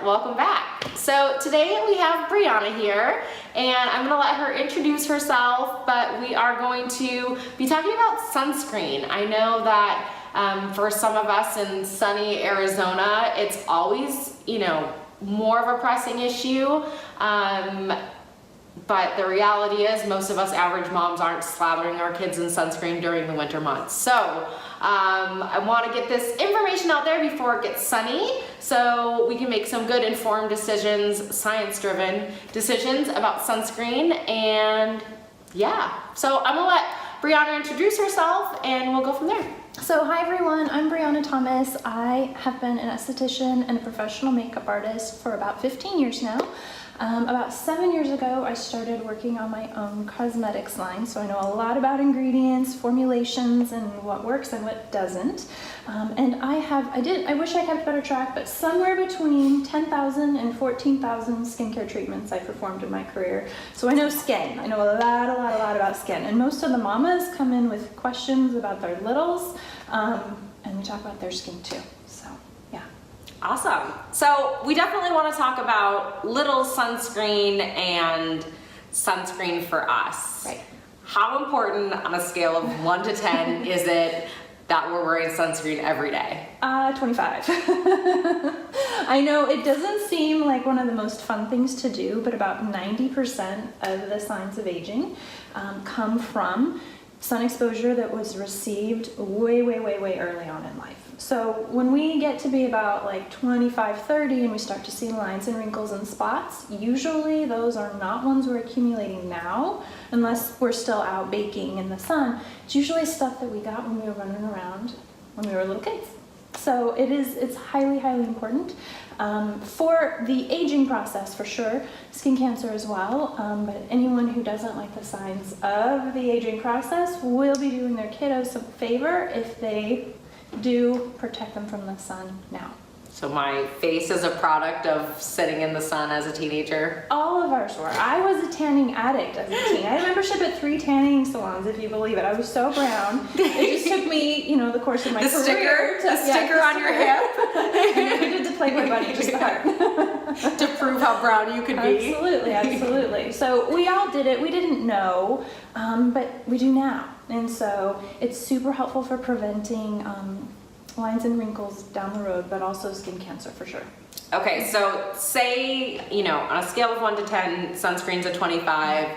welcome back. So today we have Breanna here, and I'm gonna let her introduce herself, but we are going to be talking about sunscreen. I know that for some of us in sunny Arizona, it's always, more of a pressing issue. But the reality is most of us average moms aren't slathering our kids in sunscreen during the winter months. So I want to get this information out there before it gets sunny so we can make some good informed decisions, science-driven decisions about sunscreen. And yeah, so I'm gonna let Breanna introduce herself and we'll go from there. So hi everyone, I'm Breanna Thomas. I have been an esthetician and a professional makeup artist for about 15 years now. About 7 years ago, I started working on my own cosmetics line, so I know a lot about ingredients, formulations, and what works and what doesn't. And I wish I kept better track, but somewhere between 10,000 and 14,000 skincare treatments I performed in my career. So I know skin. I know a lot about skin. And most of the mamas come in with questions about their littles, and we talk about their skin too. Awesome. So we definitely want to talk about little sunscreen and sunscreen for us. Right. How important on a scale of 1 to 10 is it that we're wearing sunscreen every day? 25. I know it doesn't seem like one of the most fun things to do, but about 90% of the signs of aging come from sun exposure that was received way early on in life. So when we get to be about like 25, 30 and we start to see lines and wrinkles and spots, usually those are not ones we're accumulating now, unless we're still out baking in the sun. It's usually stuff that we got when we were running around when we were little kids. So it's highly important for the aging process for sure, skin cancer as well, but anyone who doesn't like the signs of the aging process will be doing their kiddos some favor if they do protect them from the sun now. So my face is a product of sitting in the sun as a teenager? All of ours were. I was a tanning addict as a teen. I had a membership at 3 tanning salons, if you believe it. I was so brown. It just took me, the course of my career. The sticker on your hip? And we did the Playboy bunny, just the heart. To prove how brown you could be? Absolutely. So we all did it. We didn't know, but we do now. And so it's super helpful for preventing lines and wrinkles down the road, but also skin cancer for sure. Okay, so say, on a scale of 1 to 10, sunscreen's a 25.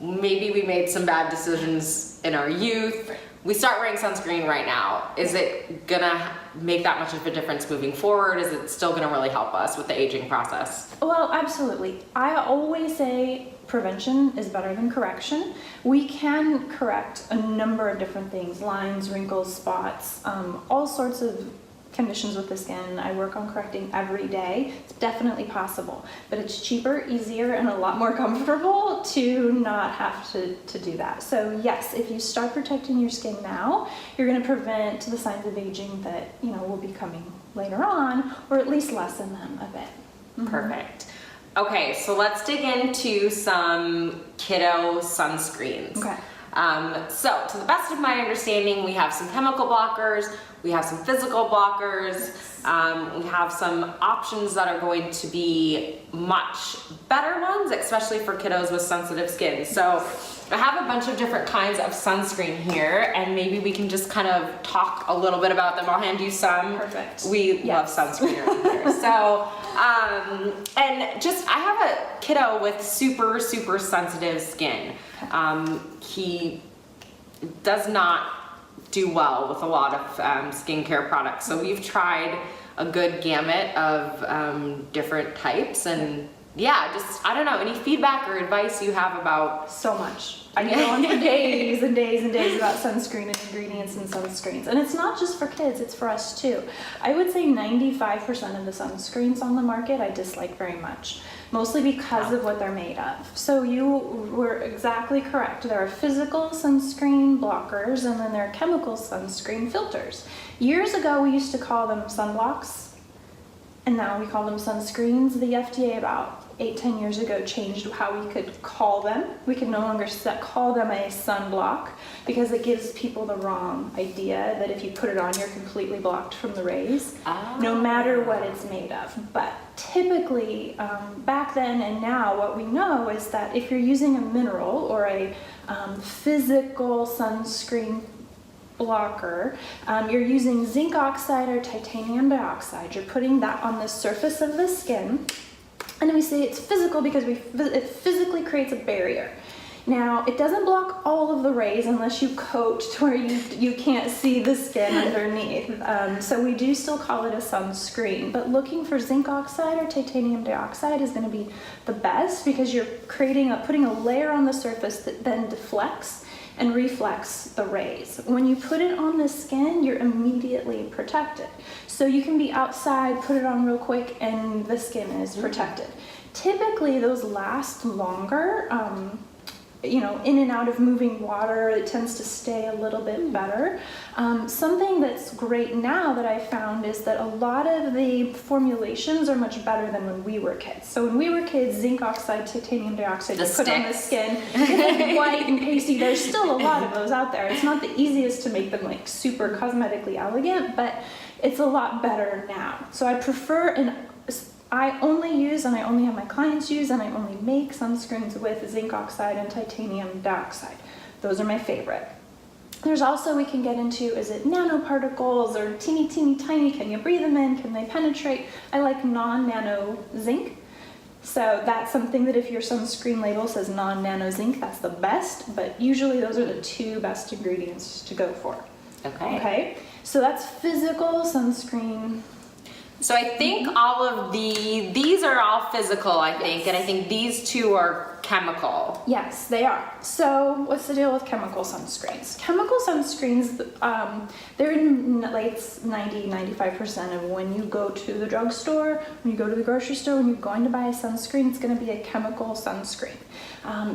Maybe we made some bad decisions in our youth. We start wearing sunscreen right now. Is it gonna make that much of a difference moving forward? Is it still gonna really help us with the aging process? Well, absolutely. I always say prevention is better than correction. We can correct a number of different things, lines, wrinkles, spots, all sorts of conditions with the skin. I work on correcting every day. It's definitely possible, but it's cheaper, easier, and a lot more comfortable to not have to do that. So yes, if you start protecting your skin now, you're going to prevent the signs of aging that will be coming later on, or at least lessen them a bit. Mm-hmm. Perfect. Okay, so let's dig into some kiddo sunscreens. Okay. So to the best of my understanding, we have some chemical blockers, we have some physical blockers, we have some options that are going to be much better ones, especially for kiddos with sensitive skin. So I have a bunch of different kinds of sunscreen here, and maybe we can just kind of talk a little bit about them. I'll hand you some. Perfect. We love sunscreen around here. So, and I have a kiddo with super sensitive skin. He does not do well with a lot of skincare products. So we've tried a good gamut of different types, and yeah, I don't know, any feedback or advice you have about? So much. I can go on for days and days about sunscreen and ingredients in sunscreens. And it's not just for kids, it's for us too. I would say 95% of the sunscreens on the market I dislike very much, mostly because of what they're made of. So you were exactly correct. There are physical sunscreen blockers, and then there are chemical sunscreen filters. Years ago, we used to call them sunblocks, and now we call them sunscreens. The FDA about 8-10 years ago changed how we could call them. We can no longer call them a sunblock because it gives people the wrong idea that if you put it on, you're completely blocked from the rays, no matter what it's made of. But typically, back then and now, what we know is that if you're using a mineral or a physical sunscreen blocker, you're using zinc oxide or titanium dioxide. You're putting that on the surface of the skin, and we say it's physical because it physically creates a barrier. Now, it doesn't block all of the rays unless you coat to where you can't see the skin underneath. So we do still call it a sunscreen, but looking for zinc oxide or titanium dioxide is going to be the best because you're putting a layer on the surface that then deflects and reflects the rays. When you put it on the skin, you're immediately protected. So you can be outside, put it on real quick, and the skin is protected. Typically, those last longer. In and out of moving water, it tends to stay a little bit better. Something that's great now that I found is that a lot of the formulations are much better than when we were kids. So when we were kids, zinc oxide, titanium dioxide, you put on the skin, it's like white and pasty. There's still a lot of those out there. It's not the easiest to make them like super cosmetically elegant, but it's a lot better now. So I prefer I only use, and I only have my clients use, and I only make sunscreens with zinc oxide and titanium dioxide. Those are my favorite. There's also, we can get into, is it nanoparticles or teeny, teeny, tiny? Can you breathe them in? Can they penetrate? I like non-nano zinc. So that's something that if your sunscreen label says non-nano zinc, that's the best, but usually those are the two best ingredients to go for. Okay. So that's physical sunscreen. So I think all of these are all physical, I think, and I think these two are chemical. Yes, they are. So what's the deal with chemical sunscreens? Chemical sunscreens, they're in like 90-95% of when you go to the drugstore, when you go to the grocery store, when you're going to buy a sunscreen, it's going to be a chemical sunscreen.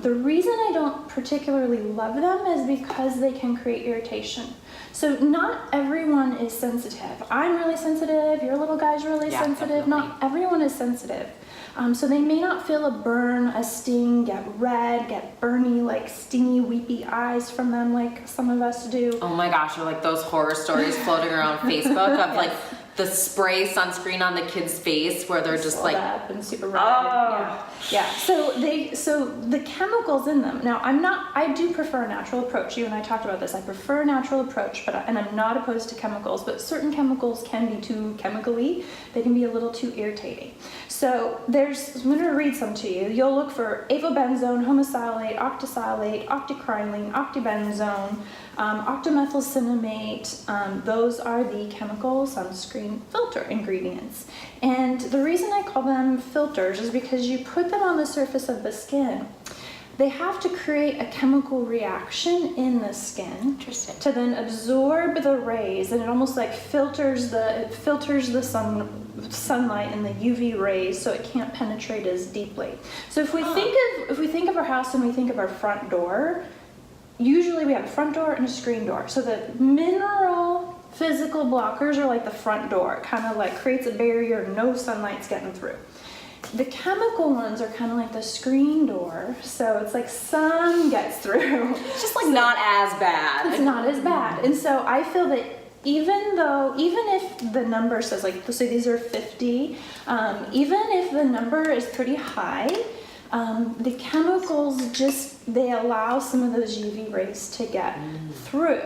The reason I don't particularly love them is because they can create irritation. So not everyone is sensitive. I'm really sensitive, your little guy's really sensitive. Definitely. Not everyone is sensitive. So they may not feel a burn, a sting, get red, get burny, like stingy, weepy eyes from them like some of us do. Oh my gosh, or like those horror stories floating around Facebook of like the spray sunscreen on the kid's face where they're just like up and super red. Yeah. So the chemicals in them. Now I do prefer a natural approach. You and I talked about this. I prefer a natural approach, and I'm not opposed to chemicals, but certain chemicals can be too chemical-y. They can be a little too irritating. So I'm going to read some to you. You'll look for avobenzone, homosalate, octisalate, octocrylene, octibenzone, octamethylcinnamate. Those are the chemical sunscreen filter ingredients. And the reason I call them filters is because you put them on the surface of the skin. They have to create a chemical reaction in the skin to then absorb the rays, and it almost like filters the sunlight and the UV rays, so it can't penetrate as deeply. So if we think of our house and we think of our front door, usually we have a front door and a screen door. So the mineral physical blockers are like the front door. It kind of like creates a barrier, no sunlight's getting through. The chemical ones are kind of like the screen door, so it's like sun gets through. It's just like not as bad. It's not as bad. And so I feel that even if the number says like, so these are 50, even if the number is pretty high, the chemicals they allow some of those UV rays to get through.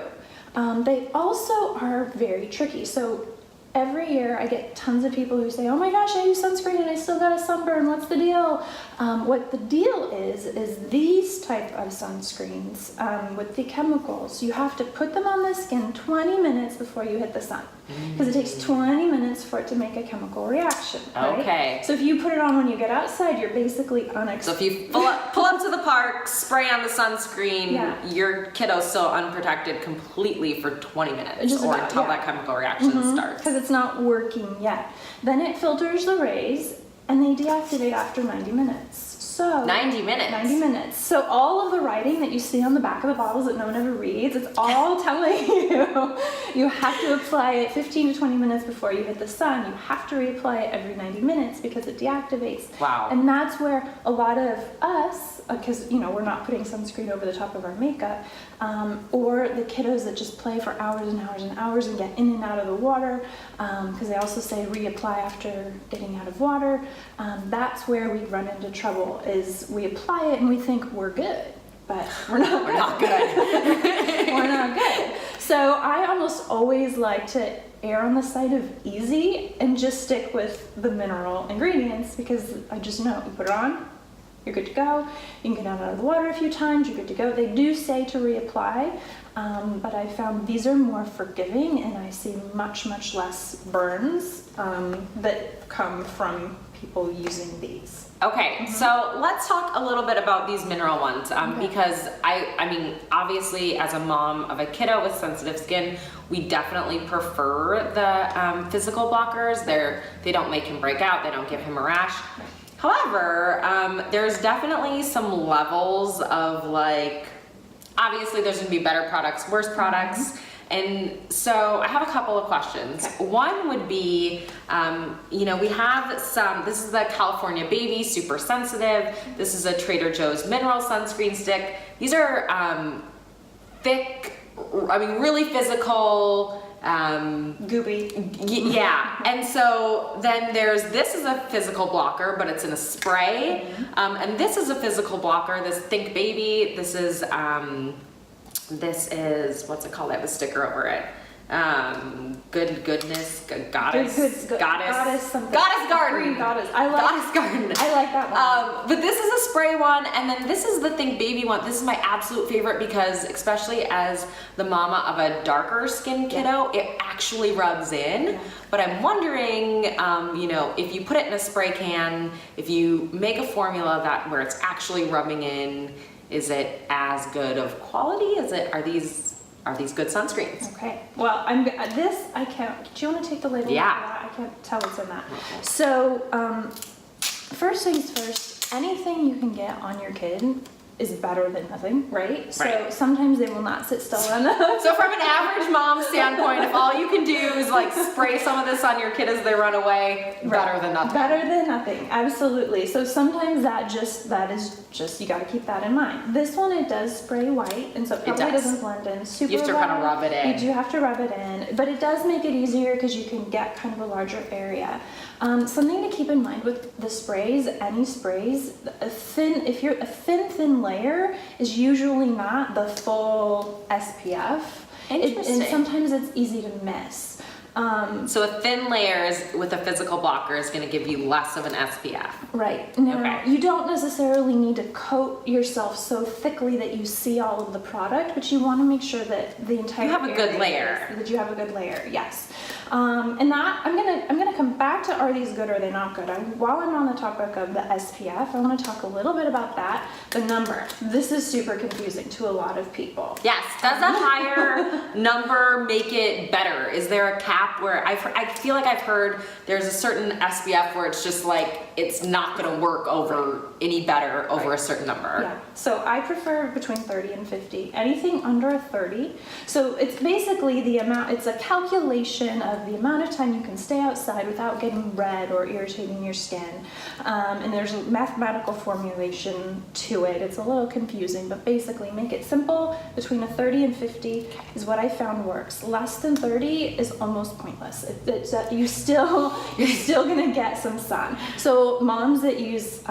They also are very tricky. So every year I get tons of people who say, oh my gosh, I use sunscreen and I still got a sunburn. What's the deal? What the deal is these type of sunscreens with the chemicals, you have to put them on the skin 20 minutes before you hit the sun. Because it takes 20 minutes for it to make a chemical reaction. Right? Okay. So if you put it on when you get outside, you're basically So if you pull up to the park, spray on the sunscreen, your kiddo's still unprotected completely for 20 minutes until that chemical reaction starts. Because it's not working yet. Then it filters the rays and they deactivate after 90 minutes. So 90 minutes. 90 minutes. So all of the writing that you see on the back of the bottles that no one ever reads, it's all telling you have to apply it 15 to 20 minutes before you hit the sun. You have to reapply it every 90 minutes because it deactivates. Wow. And that's where a lot of us, because we're not putting sunscreen over the top of our makeup, or the kiddos that just play for hours and hours and hours and get in and out of the water, because they also say reapply after getting out of water. That's where we run into trouble, is we apply it and we think we're good, but we're not We're not good. we're not good. So I almost always like to err on the side of easy and just stick with the mineral ingredients, because I just know you put it on, you're good to go. You can get out of the water a few times, you're good to go. They do say to reapply, but I found these are more forgiving, and I see much less burns that come from people using these. Okay, so let's talk a little bit about these mineral ones, because I mean, obviously as a mom of a kiddo with sensitive skin, we definitely prefer the physical blockers. They don't make him break out, they don't give him a rash. However, there's definitely some levels of, like, obviously there's gonna be better products, worse products. And so I have a couple of questions. Okay. One would be, we have this is the California Baby Super Sensitive. This is a Trader Joe's mineral sunscreen stick. These are thick, really physical, Gooby. yeah. And so then this is a physical blocker, but it's in a spray. And this is a physical blocker, this Think Baby. This is, what's it called? I have a sticker over it. Goodness, goddess something. Goddess Garden. Green goddess. I like Goddess Garden. I like that one. But this is a spray one, and then this is the Think Baby one. This is my absolute favorite because, especially as the mama of a darker skinned kiddo, it actually rubs in. Yeah. But I'm wondering, if you put it in a spray can, if you make a formula where it's actually rubbing in, is it as good of quality? Are these good sunscreens? Okay. Well, I can't. Do you want to take the label? Yeah. Off of that? I can't tell what's in that. So, first things first. Anything you can get on your kid is better than nothing, right? So Right. sometimes they will not sit still enough. So from an average mom standpoint, if all you can do is like spray some of this on your kid as they run away, better than nothing. Better than nothing, absolutely. So sometimes that is just you got to keep that in mind. This one, it does spray white, and so it probably doesn't blend in super You have to well. kind of rub it in. You do have to rub it in, but it does make it easier because you can get kind of a larger area. Something to keep in mind with the sprays, any sprays, a thin layer is usually not the full SPF. Interesting. And sometimes it's easy to miss. So a thin layer with a physical blocker is going to give you less of an SPF. Right. Now, Okay. you don't necessarily need to coat yourself so thickly that you see all of the product, but you want to make sure that the entire You have a good area layer. that you have a good layer, yes. And that I'm gonna come back to, are these good or are they not good? While I'm on the topic of the SPF, I want to talk a little bit about that. The number. This is super confusing to a lot of people. Yes. Does a higher number make it better? Is there a cap where I feel like I've heard there's a certain SPF where it's just like it's not going to work any better over a certain number? Yeah. So I prefer between 30 and 50. Anything under a 30. So it's basically the amount. It's a calculation of the amount of time you can stay outside without getting red or irritating your skin. And there's a mathematical formulation to it. It's a little confusing, but basically make it simple. Between a 30 and 50 is what I found works. Less than 30 is almost pointless. You're still gonna get some sun. So moms that use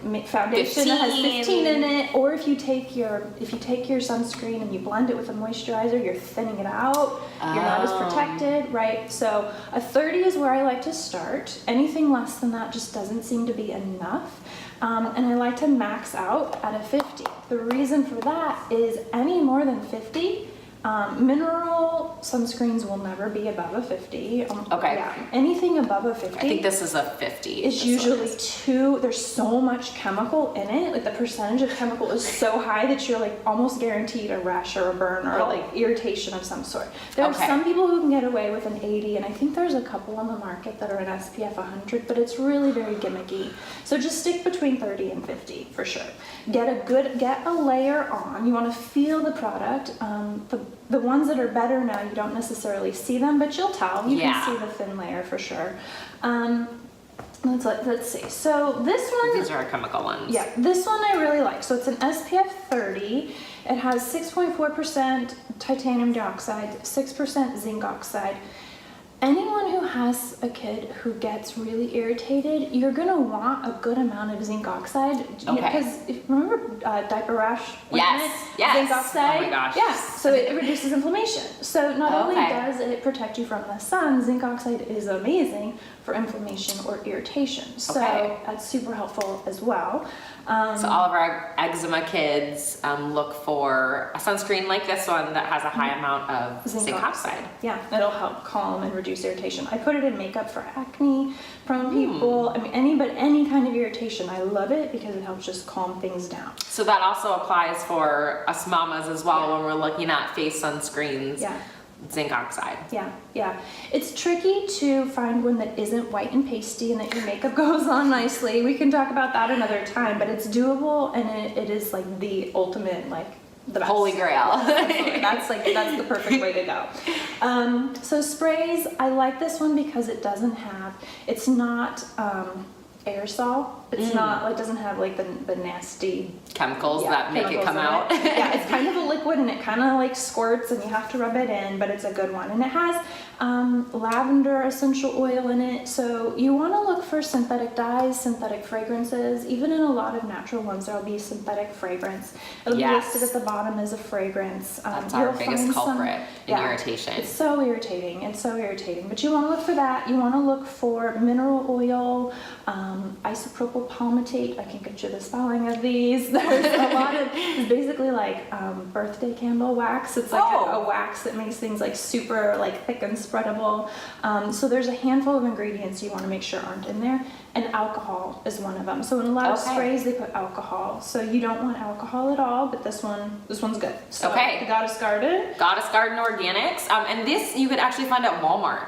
make foundation that has 15 in it, or if you take your sunscreen and you blend it with a moisturizer, you're thinning it out. You're not as protected, right? So a 30 is where I like to start. Anything less than that just doesn't seem to be enough. And I like to max out at a 50. The reason for that is any more than 50, Mineral sunscreens will never be above a 50. Okay. Yeah, anything above a 50. I think this is a 50. It's usually there's so much chemical in it, like the percentage of chemical is so high that you're like almost guaranteed a rash or a burn or like irritation of some sort. There are some people who can get away with an 80, and I think there's a couple on the market that are an SPF 100, but it's really very gimmicky. So just stick between 30 and 50 for sure. Get a layer on. You want to feel the product. The ones that are better now, you don't necessarily see them, but you'll tell. You can see the thin layer for sure. Let's see. So this one. These are our chemical ones. Yeah, this one I really like. So it's an SPF 30. It has 6.4% titanium dioxide, 6% zinc oxide. Anyone who has a kid who gets really irritated, you're gonna want a good amount of zinc oxide. Because remember diaper rash? Yes. Zinc oxide. Oh my gosh. Yeah. So it reduces inflammation. So not only does it protect you from the sun, zinc oxide is amazing for inflammation or irritation. So that's super helpful as well. So all of our eczema kids look for a sunscreen like this one that has a high amount of zinc oxide. Yeah, it'll help calm and reduce irritation. I put it in makeup for acne prone people. I mean, any kind of irritation. I love it because it helps just calm things down. So that also applies for us mamas as well when we're looking at face sunscreens. Yeah. Zinc oxide. Yeah. It's tricky to find one that isn't white and pasty and that your makeup goes on nicely. We can talk about that another time, but it's doable and it is like the ultimate, like the best. Holy grail. That's the perfect way to go. So sprays, I like this one because it's not aerosol. It's not like, doesn't have like the nasty chemicals that make it come out. Yeah, it's kind of a liquid and it kind of like squirts and you have to rub it in, but it's a good one. And it has lavender essential oil in it. So you want to look for synthetic dyes, synthetic fragrances. Even in a lot of natural ones, there'll be synthetic fragrance. It'll be listed at the bottom as a fragrance. That's our biggest culprit in irritation. It's so irritating. But you want to look for that. You want to look for mineral oil, isopropyl palmitate. I can get you the spelling of these. There's a lot of, it's basically like birthday candle wax. It's like a wax that makes things like super like thick and spreadable. So there's a handful of ingredients you want to make sure aren't in there. And alcohol is one of them. So in a lot of sprays they put alcohol. So you don't want alcohol at all, but this one's good. So the Goddess Garden Organics. And this you could actually find at Walmart.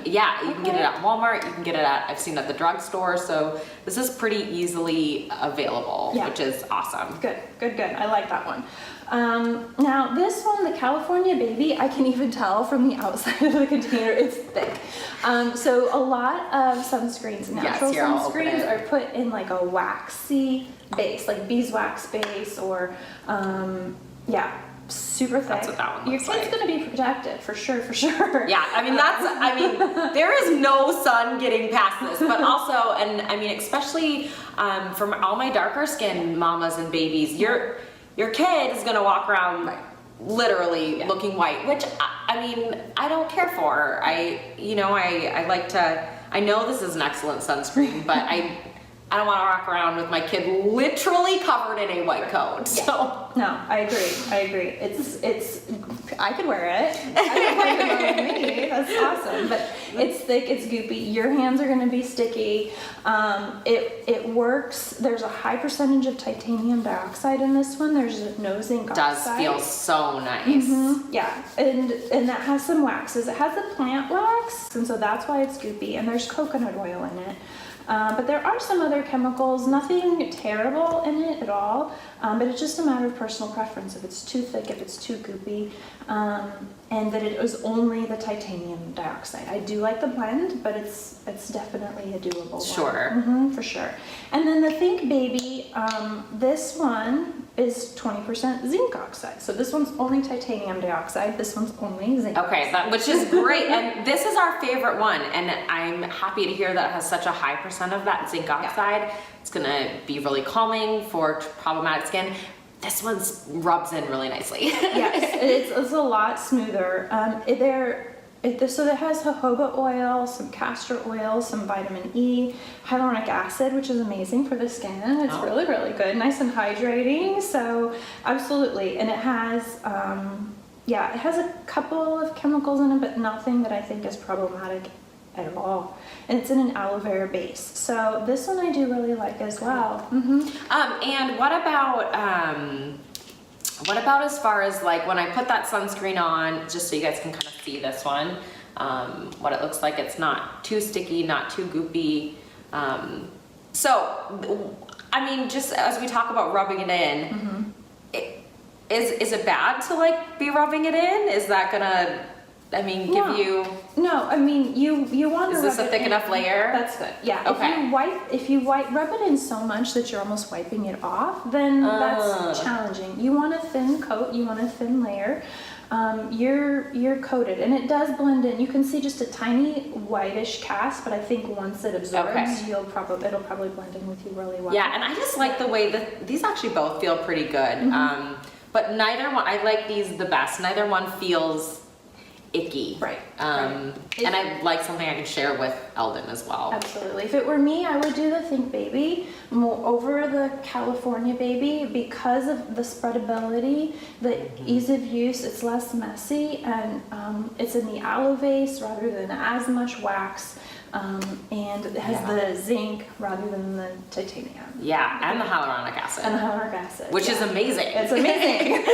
Yeah, you can get it at Walmart. You can get it I've seen it at the drugstore. So this is pretty easily available, which is awesome. Good. I like that one. Now this one, the California Baby, I can even tell from the outside of the container, it's thick. So a lot of sunscreens, natural sunscreens, are put in like a waxy base, like beeswax base or, super thick. That's what that one looks Your kid's gonna be protected for sure. Yeah, I mean, there is no sun getting past this, but also, and I mean, especially from all my darker skinned mamas and babies, your kid is gonna walk around literally looking white, which I mean, I don't care for. I like to, I know this is an excellent sunscreen, but I don't want to walk around with my kid literally covered in a white coat. So no, I agree. It's I could wear it. I don't want it on me. That's awesome. But it's thick, it's goopy. Your hands are going to be sticky. It works. There's a high percentage of titanium dioxide in this one. There's no zinc oxide. Does feel so nice. Yeah, and that has some waxes. It has the plant wax, and so that's why it's goopy. And there's coconut oil in it. But there are some other chemicals, nothing terrible in it at all, but it's just a matter of personal preference, if it's too thick, if it's too goopy, and that it was only the titanium dioxide. I do like the blend, but it's definitely a doable one. Sure. For sure. And then the Think Baby, this one is 20% zinc oxide. So this one's only titanium dioxide, this one's only zinc oxide. Which is great. And this is our favorite one. And I'm happy to hear that it has such a high percent of that zinc oxide. It's gonna be really calming for problematic skin. This one rubs in really nicely. Yes, it's a lot smoother. So it has jojoba oil, some castor oil, some vitamin E, hyaluronic acid, which is amazing for the skin. It's really good, nice and hydrating. So absolutely, and it has Yeah, it has a couple of chemicals in it, but nothing that I think is problematic at all. And it's in an aloe vera base. So this one I do really like as well. And what about as far as like when I put that sunscreen on, just so you guys can kind of see this one, what it looks like. It's not too sticky, not too goopy. So, I mean, just as we talk about rubbing it in, is it bad to like be rubbing it in? Is that gonna, I mean, give you? No, I mean, you want to. Is this a thick enough layer? That's good. Yeah. Okay. If you rub it in so much that you're almost wiping it off, then that's challenging. You want a thin coat. You want a thin layer. You're coated, and it does blend in. You can see just a tiny whitish cast, but I think once it absorbs, it'll probably blend in with you really well. Yeah, and I just like the way that these actually both feel pretty good. But neither one, I like these the best. Neither one feels icky. Right. And I like something I can share with Eldon as well. Absolutely. If it were me, I would do the Think Baby over the California Baby because of the spreadability, the ease of use. It's less messy, and it's in the aloe base rather than as much wax. And it has the zinc rather than the titanium. Yeah, and the hyaluronic acid. And the hyaluronic acid. Which is amazing. It's amazing.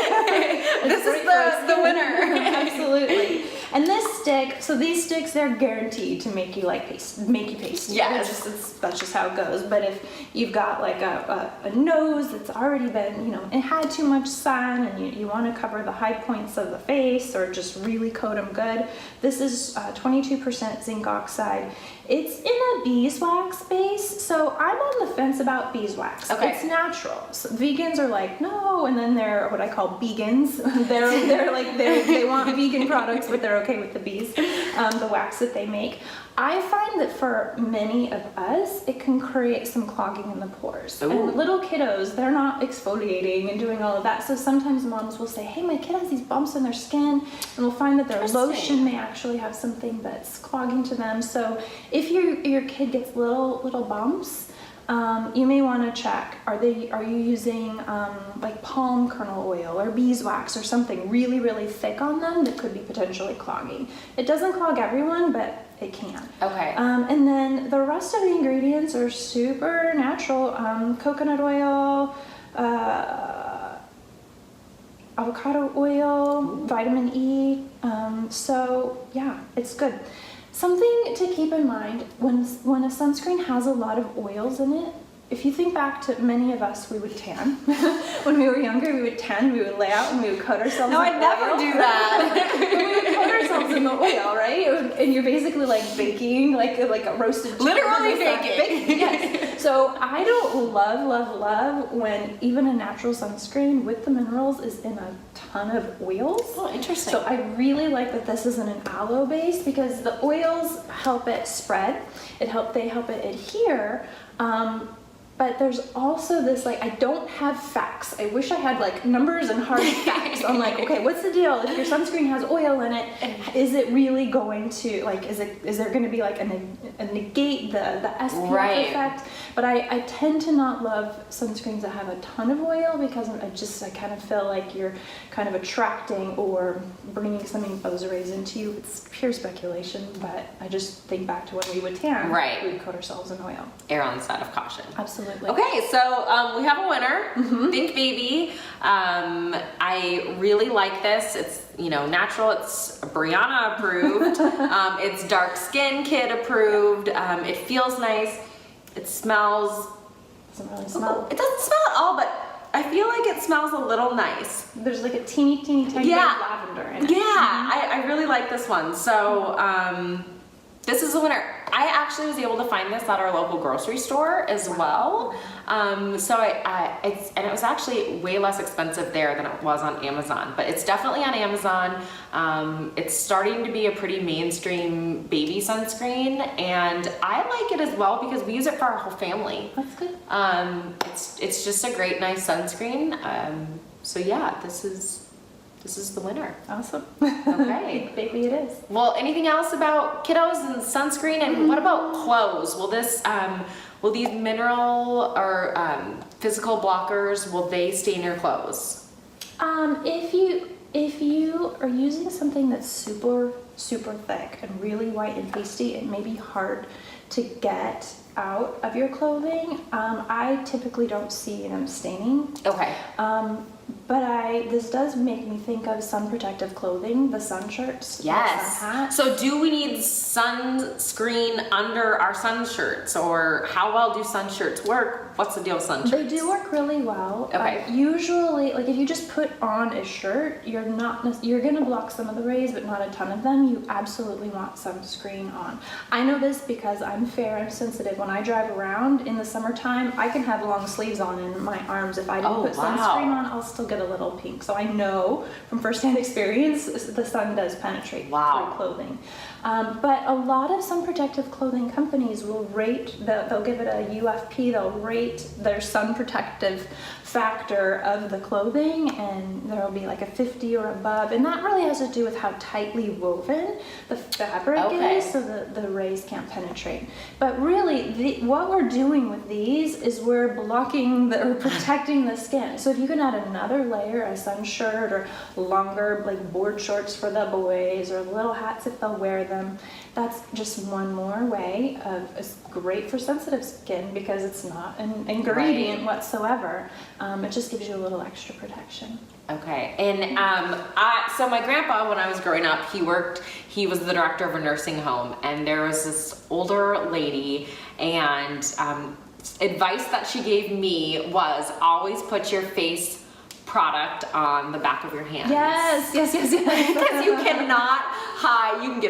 This is the winner. Absolutely. And this stick, so these sticks, they're guaranteed to make you pasty. Yes. That's just how it goes. But if you've got like a nose that's already been, it had too much sun, and you want to cover the high points of the face or just really coat them good, this is 22% zinc oxide. It's in a beeswax base, so I'm on the fence about beeswax. Okay. It's natural. So vegans are like, no, and then they're what I call vegans. they're like they want vegan products, but they're okay with the bees, the wax that they make. I find that for many of us, it can create some clogging in the pores. Ooh. And little kiddos, they're not exfoliating and doing all of that. So sometimes moms will say, hey, my kid has these bumps in their skin, and we'll find that their lotion may actually have something that's clogging to them. So if your kid gets little bumps, you may want to check, are you using like palm kernel oil or beeswax or something really, really thick on them that could be potentially clogging. It doesn't clog everyone, but it can. Okay. And then the rest of the ingredients are super natural. Coconut oil, avocado oil, vitamin E. So yeah, it's good. Something to keep in mind when a sunscreen has a lot of oils in it. If you think back to many of us, we would tan. When we were younger, we would tan, we would lay out, and we would coat ourselves in oil. No, I'd never do that. We would coat ourselves in the oil, right? And you're basically like baking, like a roasted chicken. Literally baking. Yes. So I don't love when even a natural sunscreen with the minerals is in a ton of oils. Oh, interesting. So I really like that this is in an aloe base because the oils help it spread. They help it adhere. But there's also this, like, I don't have facts. I wish I had like numbers and hard facts. I'm like, okay, what's the deal? If your sunscreen has oil in it, is it really going to, like, is there going to be like a negate the SPF effect? But I tend to not love sunscreens that have a ton of oil because I kind of feel like you're kind of attracting or bringing some exposure rays into you. It's pure speculation, but I just think back to when we would tan. Right. We would coat ourselves in oil. Err on the side of caution. Absolutely. Okay, so we have a winner. Think Baby. I really like this. It's natural. It's Breanna approved. It's dark skin kid approved. It feels nice. It smells. Doesn't really smell. It doesn't smell at all, but I feel like it smells a little nice. There's like a teeny tiny bit of lavender in it. Yeah, I really like this one. So this is a winner. I actually was able to find this at our local grocery store as well. So and it was actually way less expensive there than it was on Amazon, but it's definitely on Amazon. It's starting to be a pretty mainstream baby sunscreen, and I like it as well because we use it for our whole family. That's good. It's just a great, nice sunscreen. So yeah, this is the winner. Awesome. Okay. Baby it is. Well, anything else about kiddos and sunscreen? And what about clothes? Will these mineral or physical blockers, will they stain your clothes? if you are using something that's super, super thick and really white and pasty, it may be hard to get out of your clothing. I typically don't see them staining. Okay. But this does make me think of sun protective clothing, the sun shirts, the Yes. sun hats. So do we need sunscreen under our sun shirts, or how well do sun shirts work? What's the deal with sun shirts? They do work really well. Okay. Usually, like if you just put on a shirt, you're gonna block some of the rays, but not a ton of them. You absolutely want sunscreen on. I know this because I'm fair and sensitive. When I drive around in the summertime, I can have long sleeves on in my arms. If I didn't put sunscreen on, I'll still get a little pink. So I know from firsthand experience, the sun does penetrate through clothing. But a lot of sun protective clothing companies will they'll give it a UFP, they'll rate their sun protective factor of the clothing, and there'll be like a 50 or above, and that really has to do with how tightly woven the fabric is, so the rays can't penetrate. But really, what we're doing with these is we're blocking or protecting the skin. So if you can add another layer, a sun shirt or longer like board shorts for the boys, or little hats if they'll wear them, that's just one more way of, it's great for sensitive skin because it's not an ingredient whatsoever. It just gives you a little extra protection. Okay, and so my grandpa, when I was growing up, he was the director of a nursing home, and there was this older lady, and advice that she gave me was always put your face product on the back of your hand. Yes. Because you cannot hide. You can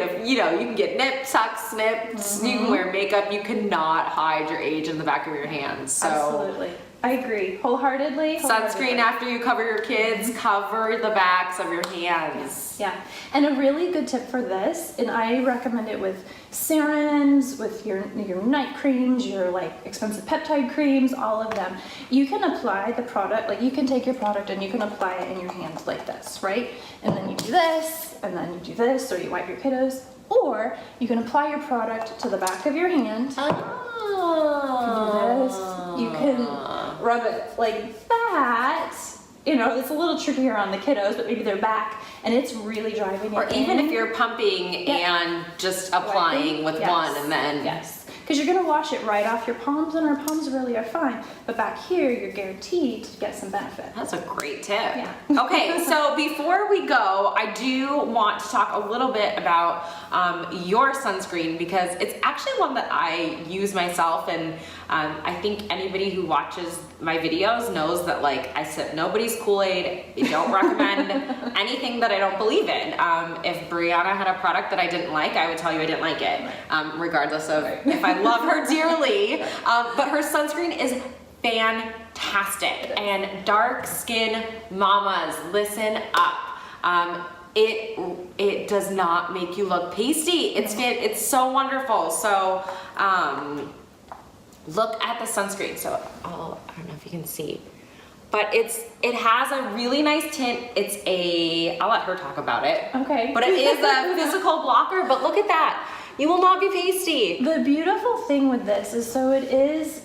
get nip, tuck, snips. You can wear makeup. You cannot hide your age in the back of your hands. So absolutely, I agree wholeheartedly. Sunscreen after you cover your kids. Cover the backs of your hands. Yeah, and a really good tip for this, and I recommend it with serums, with your night creams, your like expensive peptide creams, all of them. You can apply the product, like you can take your product and you can apply it in your hands like this, right? And then you do this, and then you do this, or you wipe your kiddos, or you can apply your product to the back of your hand. Oh. You can rub it like that. You know, it's a little trickier on the kiddos, but maybe they're back, and it's really driving it Or even in. if you're pumping and just applying with one, and then because you're going to wash it right off your palms, and our palms really are fine, but back here you're guaranteed to get some benefit. That's a great tip. Yeah. Okay, so before we go, I do want to talk a little bit about your sunscreen, because it's actually one that I use myself, and I think anybody who watches my videos knows that like I sip nobody's Kool-Aid. I don't recommend anything that I don't believe in. If Breanna had a product that I didn't like, I would tell you I didn't like it, regardless of if I love her dearly. But her sunscreen is fantastic, and dark skin mamas, listen up. It does not make you look pasty. It's so wonderful. So look at the sunscreen. So I don't know if you can see, but it has a really nice tint. I'll let her talk about it. Okay. But it is a physical blocker. But look at that. You will not be pasty. The beautiful thing with this is, so it is,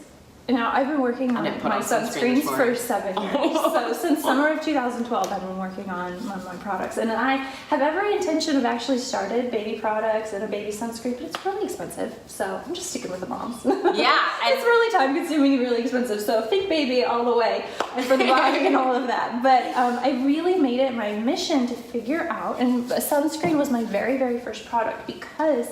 now I've been working on my sunscreens for 7 years. So since summer of 2012, I've been working on my products. And I have every intention of actually started baby products and a baby sunscreen, but it's really expensive. So I'm just sticking with the moms. Yeah. It's really time consuming and really expensive. So think baby all the way, and for the body and all of that. But I really made it my mission to figure out, and sunscreen was my very, very first product, because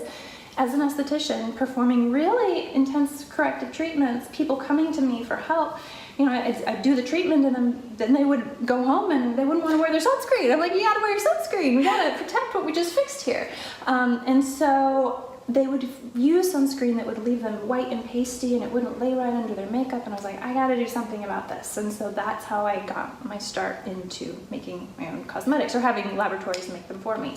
as an esthetician performing really intense corrective treatments, people coming to me for help, you know, I'd do the treatment, and then they would go home and they wouldn't want to wear their sunscreen. I'm like, you gotta wear your sunscreen. We gotta protect what we just fixed here. And so they would use sunscreen that would leave them white and pasty, and it wouldn't lay right under their makeup. And I was like, I gotta do something about this. And so that's how I got my start into making my own cosmetics, or having laboratories make them for me.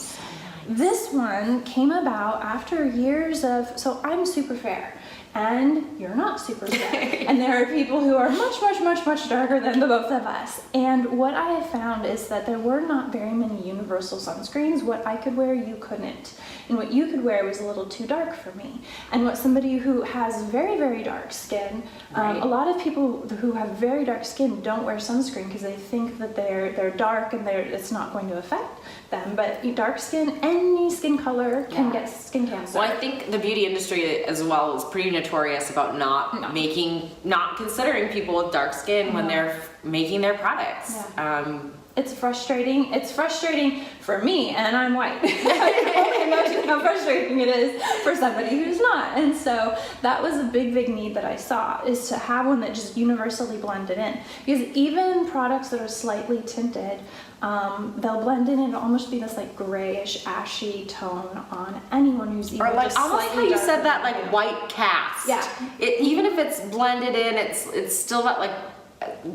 This one came about after years of, so I'm super fair, and you're not super fair. And there are people who are much, much, much, much darker than the both of us. And what I have found is that there were not very many universal sunscreens. What I could wear, you couldn't. And what you could wear was a little too dark for me. And what somebody who has very, very dark skin, Right. a lot of people who have very dark skin don't wear sunscreen because they think that they're dark and it's not going to affect them. But dark skin, any skin color can get skin cancer. Well, I think the beauty industry as well is pretty notorious about not considering people with dark skin when they're making their products. Yeah. It's frustrating. It's frustrating for me, and I'm white. I can only imagine how frustrating it is for somebody who's not. And so that was a big, big need that I saw, is to have one that just universally blended in. Because even products that are slightly tinted, they'll blend in and it'll almost be this like grayish, ashy tone on anyone who's even Or like just almost how slightly you said darker that, than like you. white cast. Yeah. Even if it's blended in, it's still got like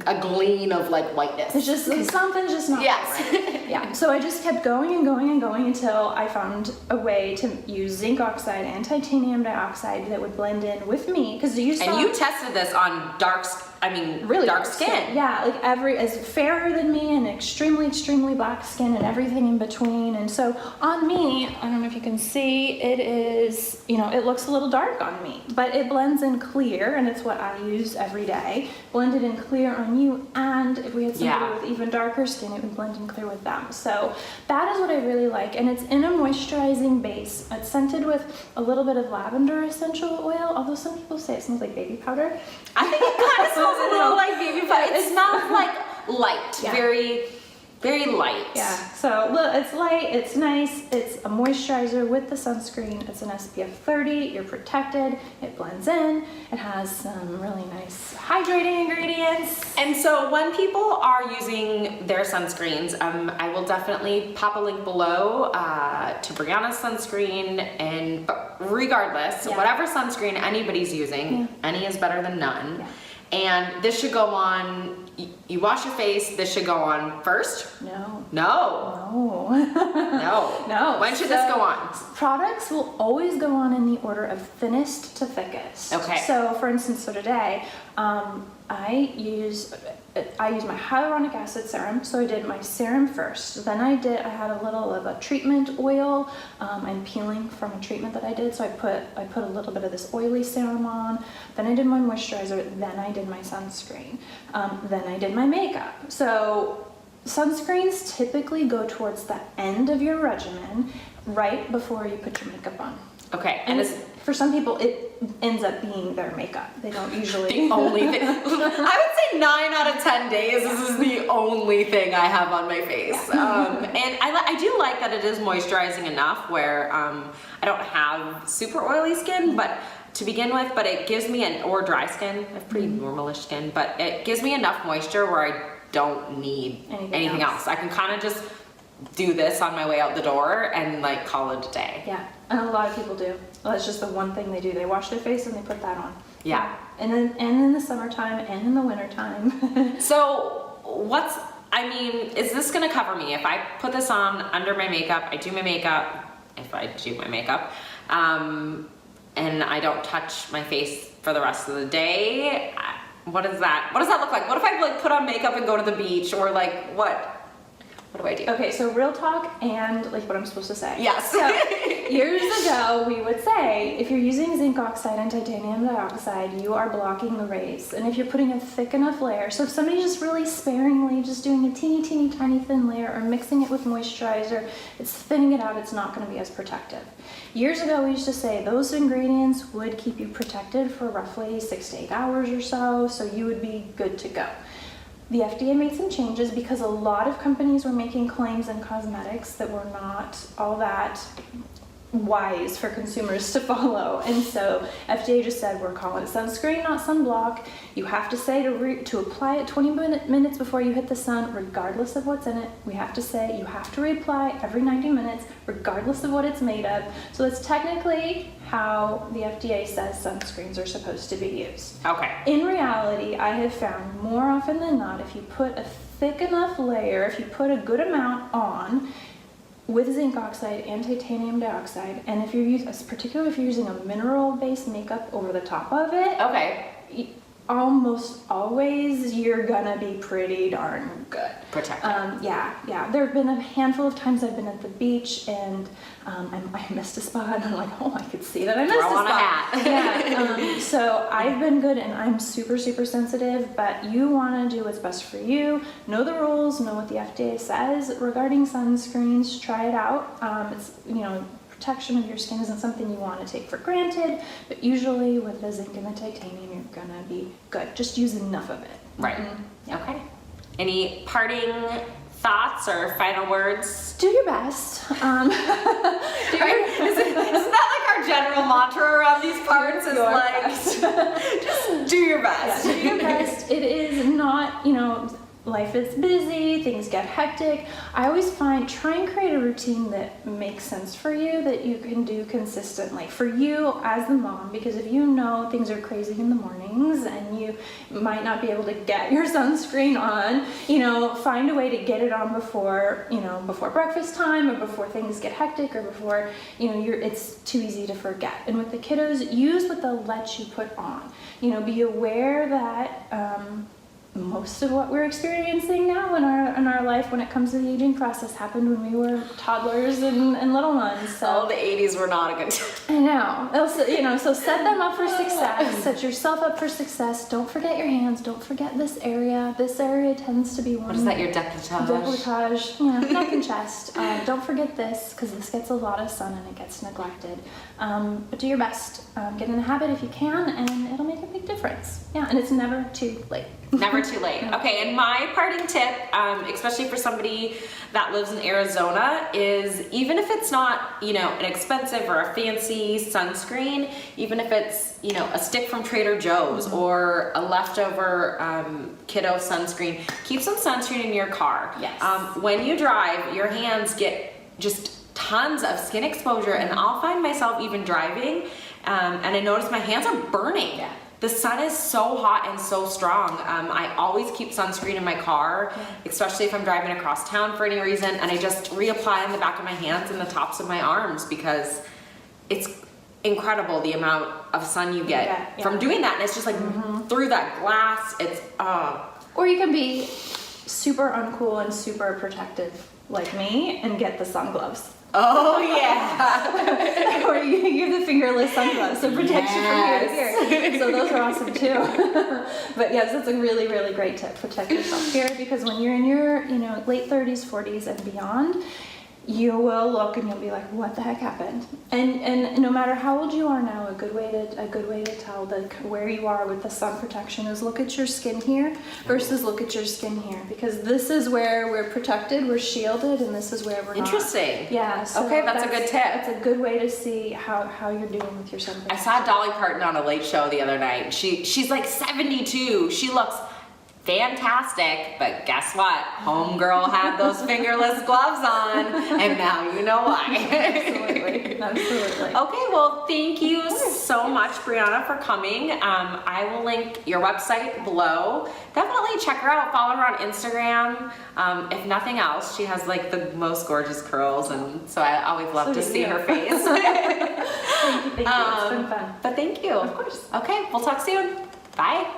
a gleam of like whiteness. It's just something's just not Yes. right. Yeah. So I just kept going and going and going until I found a way to use zinc oxide and titanium dioxide that would blend in with me. Because you saw, And you tested this on really dark skin. Yeah, like as fairer than me and extremely, extremely black skin and everything in between. And so on me, I don't know if you can see, it is, it looks a little dark on me, but it blends in clear, and it's what I use every day. Blended in clear on you, and if we had somebody with even darker skin, it would blend in clear with them. So that is what I really like, and it's in a moisturizing base. It's scented with a little bit of lavender essential oil, although some people say it smells like baby powder. I think it kind of smells a little like baby powder. It smells like light, Yeah. very, very light. Yeah, so look, it's light, it's nice, it's a moisturizer with the sunscreen, it's an SPF 30, you're protected, it blends in, it has some really nice hydrating ingredients. And so when people are using their sunscreens, I will definitely pop a link below to Breanna's sunscreen, and regardless, whatever sunscreen anybody's using, any is better than none. Yeah. And this should go on, you wash your face, this should go on first? No. No. No. No. When should this go on? Products will always go on in the order of thinnest to thickest. Okay. So for instance, today, I use my hyaluronic acid serum. So I did my serum first. Then I had a little of a treatment oil. I'm peeling from a treatment that I did. So I put a little bit of this oily serum on. Then I did my moisturizer. Then I did my sunscreen. Then I did my makeup. So sunscreens typically go towards the end of your regimen, right before you put your makeup on. Okay. And for some people, it ends up being their makeup. They don't usually. The only thing. I would say 9 out of 10 days, this is the only thing I have on my face. And I do like that it is moisturizing enough where I don't have super oily skin, but to begin with, but it gives me or dry skin. I have pretty normalish skin, but it gives me enough moisture where I don't need anything else. I can kind of just do this on my way out the door and like call it a day. Yeah, and a lot of people do. Well, it's just the one thing they do. They wash their face and they put that on. Yeah. And in the summertime and in the wintertime. So is this gonna cover me? If I put this on under my makeup, I do my makeup, and I don't touch my face for the rest of the day, what does that look like? What if I like put on makeup and go to the beach, or like what do I do? Okay, so real talk and like what I'm supposed to say. Yes. So years ago, we would say if you're using zinc oxide and titanium dioxide, you are blocking the rays. And if you're putting a thick enough layer, so if somebody's just really sparingly just doing a teeny, teeny, tiny thin layer or mixing it with moisturizer, it's thinning it out, it's not going to be as protective. Years ago, we used to say those ingredients would keep you protected for roughly 6 to 8 hours or so you would be good to go. The FDA made some changes because a lot of companies were making claims in cosmetics that were not all that wise for consumers to follow. And so FDA just said, we're calling it sunscreen, not sunblock. You have to say to apply it 20 minutes before you hit the sun, regardless of what's in it. We have to say you have to reapply every 90 minutes, regardless of what it's made of. So that's technically how the FDA says sunscreens are supposed to be used. Okay. In reality, I have found more often than not, if you put a thick enough layer, if you put a good amount on, with zinc oxide and titanium dioxide. And if you're using, particularly if you're using a mineral-based makeup over the top of it, Okay. almost always you're gonna be pretty darn good. Protected. Yeah. There have been a handful of times I've been at the beach and I missed a spot and I'm like, oh, I could see that I missed Throw a on a spot. hat. Yeah. So I've been good and I'm super, super sensitive, but you wanna do what's best for you. Know the rules, know what the FDA says regarding sunscreens, try it out. It's, protection of your skin isn't something you want to take for granted, but usually with the zinc and the titanium, you're gonna be good. Just use enough of it. Right. Yeah. Okay. Any parting thoughts or final words? Do your best. Isn't that like our general mantra around these parts? Is your like, best. just do your best. Yeah, do your best. It is not, life is busy, things get hectic. I always find, try and create a routine that makes sense for you, that you can do consistently. For you as the mom, because if you know things are crazy in the mornings and you might not be able to get your sunscreen on, find a way to get it on before breakfast time or before things get hectic or before, it's too easy to forget. And with the kiddos, use what they'll let you put on. Be aware that, most of what we're experiencing now in our life when it comes to the aging process happened when we were toddlers and little ones. So the 80s were not a good time. I know. Also, so set them up for success. Set yourself up for success. Don't forget your hands. Don't forget this area. This area tends to be one. What is that, your decolletage? Decolletage, neck and chest. Don't forget this because this gets a lot of sun and it gets neglected. But do your best. Get in the habit if you can, and it'll make a big difference. Yeah, and it's never too late. Never too late. Okay, and my parting tip, especially for somebody that lives in Arizona, is even if it's not, an expensive or a fancy sunscreen, even if it's, a stick from Trader Joe's or a leftover kiddo sunscreen, keep some sunscreen in your car. Yes. When you drive, your hands get just tons of skin exposure, and I'll find myself even driving, and I notice my hands are burning. Yeah. The sun is so hot and so strong. I always keep sunscreen in my car, especially if I'm driving across town for any reason, and I just reapply on the back of my hands and the tops of my arms because it's incredible the amount of sun you get from doing that. And it's just like through that glass, it's Or you can be super uncool and super protective like me and get the sun gloves. Oh yeah. Or you have the fingerless sunglasses, so protects you from here to here. So those are awesome too. But yes, that's a really, really great tip. Protect yourself here because when you're in your, late 30s, 40s and beyond, you will look and you'll be like, what the heck happened? And no matter how old you are now, a good way to tell where you are with the sun protection is look at your skin here versus look at your skin here, because this is where we're protected, we're shielded, and this is where we're Interesting. not. Yeah. So okay, that's a good tip. It's a good way to see how you're doing with your sun protection. I saw Dolly Parton on a late show the other night. She's like 72. She looks fantastic, but guess what? Homegirl had those fingerless gloves on, and now you know why. Absolutely. Okay, well, thank you so much, Breanna, for coming. I will link your website below. Definitely check her out. Follow her on Instagram. If nothing else, she has like the most gorgeous curls, and so I always love to see her face. Thank you. It's been fun. But thank you. Of course. Okay, we'll talk soon. Bye.